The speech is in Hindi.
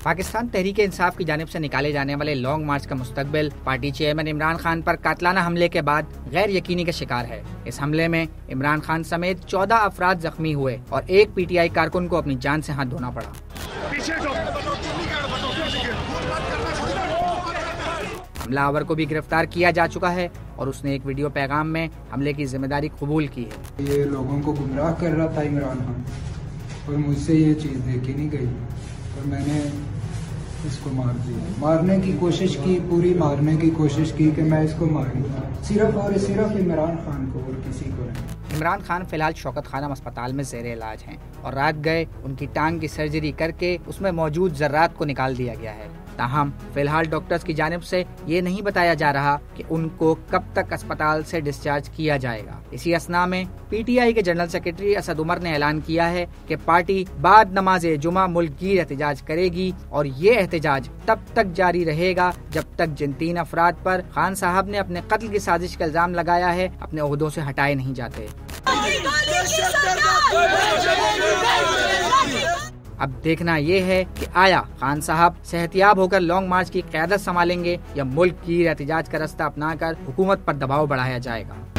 पाकिस्तान तहरीक इंसाफ की जानिब से निकाले जाने वाले लॉन्ग मार्च का मुस्तकबिल पार्टी चेयरमैन इमरान खान पर कातलाना हमले के बाद गैर यकीनी का शिकार है। इस हमले में इमरान खान समेत 14 अफराद जख्मी हुए और एक PTI कारकुन को अपनी जान से हाथ धोना पड़ा। हमलावर को भी गिरफ्तार किया जा चुका है और उसने एक वीडियो पैगाम में हमले की जिम्मेदारी कबूल की है। ये लोगों को गुमराह कर रहा था इमरान खान और मुझसे ये चीज़ देखी नहीं गई और मैंने इसको मार दिया। मारने की कोशिश की, पूरी मारने की कोशिश की कि मैं इसको मारूं, सिर्फ और सिर्फ इमरान खान को और किसी को नहीं। इमरान खान फिलहाल शौकत खानम अस्पताल में ज़ेरे इलाज हैं और रात गए उनकी टांग की सर्जरी करके उसमें मौजूद जर्रात को निकाल दिया गया है। ताहम फिलहाल डॉक्टर्स की जानिब से ये नहीं बताया जा रहा कि उनको कब तक अस्पताल से डिस्चार्ज किया जाएगा। इसी असना में PTI के जनरल सेक्रेटरी असद उमर ने ऐलान किया है कि पार्टी बाद नमाज जुमा मुल्कगीर एहतजाज करेगी और ये एहतजाज तब तक जारी रहेगा जब तक जिन 3 अफराद पर खान साहब ने अपने कत्ल की साजिश का इल्जाम लगाया है अपने ओहदों से हटाए नहीं जाते। अब देखना ये है कि आया खान साहब सेहतियाब होकर लॉन्ग मार्च की क़यादत संभालेंगे या मुल्क की एहतजाज का रास्ता अपनाकर हुकूमत पर दबाव बढ़ाया जाएगा।